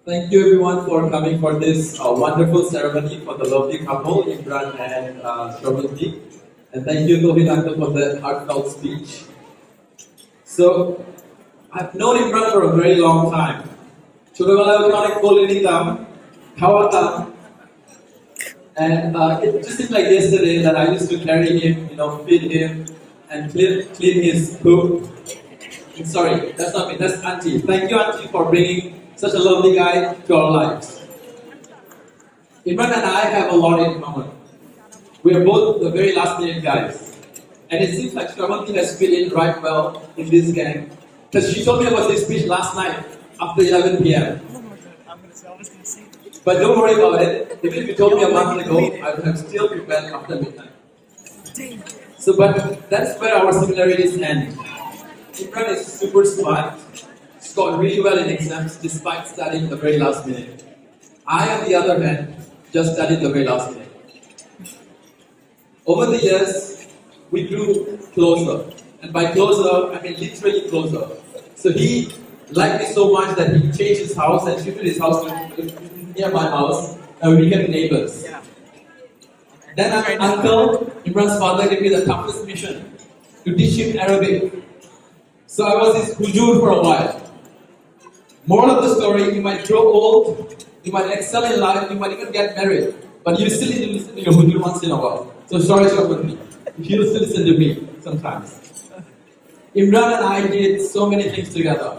Thank you everyone for coming for this wonderful ceremony for the lovely couple, Imran and Shravanti. And thank you, Tobin Uncle, for the heartfelt speech. So, I've known Imran for a very long time. ছোটবেলায় ওকে অনেক কোলে নিতাম, খাওয়াতাম, and it just seemed like yesterday that I used to carry him, feed him, and clean his poop. Sorry, that's not me, that's Auntie. Thank you, Auntie, for bringing such a lovely guy to our lives. Imran and I have a lot in common. We are both the very last minute guys. And it seems like Shravanti has fit in right well in this gang. Because she told me about this speech last night after 11 p.m. But don't worry about it. Even if you told me a month ago, I would have still prepared after midnight. But that's where our similarities end. Imran is super smart, scored really well in exams despite studying the very last minute. I, on the other hand, just studied the very last minute. Over the years, we grew closer. And by closer, I mean literally closer. So he liked me so much that he changed his house and shifted his house to near my house, and we became neighbors. Then my uncle, Imran's father, gave me the toughest mission to teach him Arabic. So I was his hujur for a while. Moral of the story, you might grow old, you might excel in life, you might even get married, but you still need to listen to your hujur once in a while. So sorry, Shravanti, if you still listen to me sometimes. Imran and I did so many things together.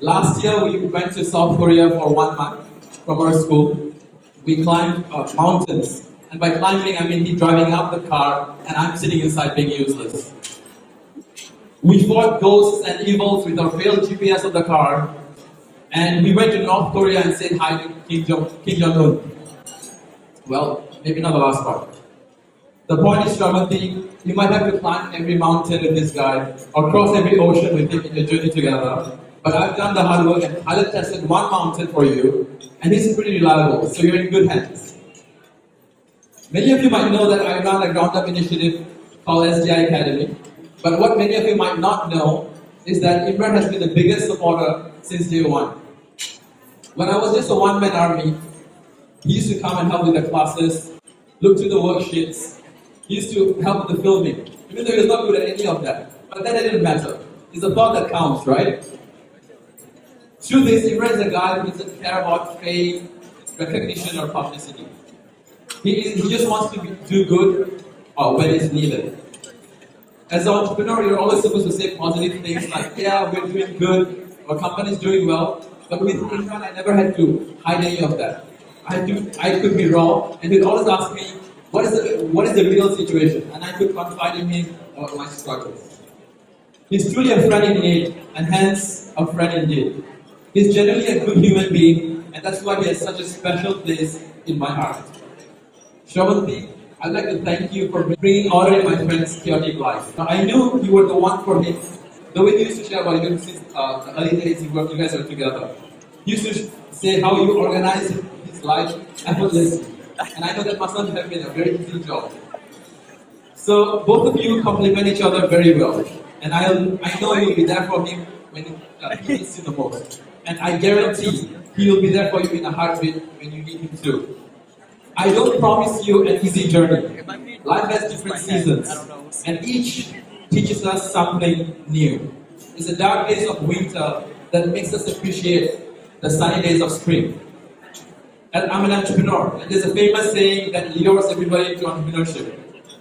Last year, we went to South Korea for 1 month from our school. We climbed mountains. And by climbing, I mean he driving up the car and I'm sitting inside being useless. We fought ghosts and evils with our failed GPS of the car. And we went to North Korea and said hi to Kim Jong-un. Well, maybe not the last part. The point is, Shravanti, you might have to climb every mountain with this guy or cross every ocean with him in your journey together. But I've done the hard work and pilot tested one mountain for you, and he's pretty reliable, so you're in good hands. Many of you might know that I run a ground-up initiative called SGI Academy, but what many of you might not know is that Imran has been the biggest supporter since day one. When I was just a one-man army, he used to come and help with the classes, look through the worksheets. He used to help with the filming, even though he was not good at any of that. But that didn't matter. It's the thought that counts, right? Through this, Imran is a guy who doesn't care about fame, recognition, or publicity. He just wants to do good when it's needed. As an entrepreneur, you're always supposed to say positive things like, yeah, we're doing good, our company's doing well. But with Imran, I never had to hide any of that. I could be raw, and he'd always ask me, what is the real situation? And I could confide in him about my struggles. He's truly a friend in need, and hence a friend indeed. He's generally a good human being, and that's why he has such a special place in my heart. Shravanti, I'd like to thank you for bringing order in my friend's chaotic life. Now, I knew you were the one for him. The way you used to share about you since the early days you guys were together. You used to say how you organized his life effortlessly. And I know that must not have been a very easy job. So both of you complement each other very well. And I know you'll be there for him when he needs you the most. And I guarantee he will be there for you in a heartbeat when you need him too. I don't promise you an easy journey. Life has different seasons, and each teaches us something new. It's the dark days of winter that makes us appreciate the sunny days of spring. And I'm an entrepreneur, and there's a famous saying that lures everybody into entrepreneurship.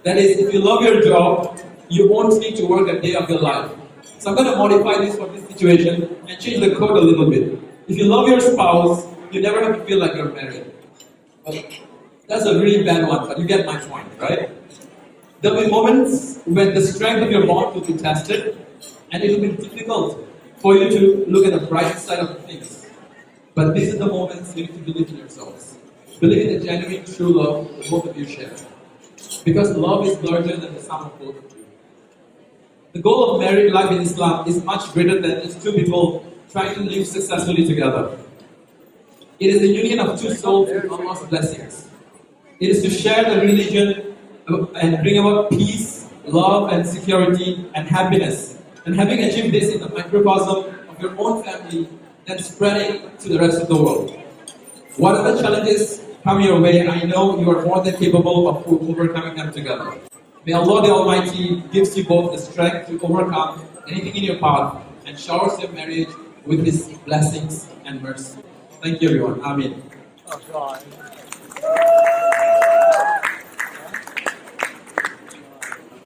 That is, if you love your job, you won't need to work a day of your life. So I'm going to modify this for this situation and change the code a little bit. If you love your spouse, you never have to feel like you're married. Well, that's a really bad one, but you get my point, right? There'll be moments when the strength of your bond will be tested, and it will be difficult for you to look at the bright side of things. But these are the moments you need to believe in yourselves. Believe in the genuine, true love that both of you share. Because love is larger than the sum of both of you. The goal of married life in Islam is much greater than just two people trying to live successfully together. It is the union of two souls with Allah's blessings. It is to share the religion and bring about peace, love, and security, and happiness. And having achieved this in the microcosm of your own family, then spreading to the rest of the world. Whatever challenges come your way, I know you are more than capable of overcoming them together. May Allah the Almighty gives you both the strength to overcome anything in your path and showers your marriage with His blessings and mercy. Thank you everyone. Ameen. Oh God.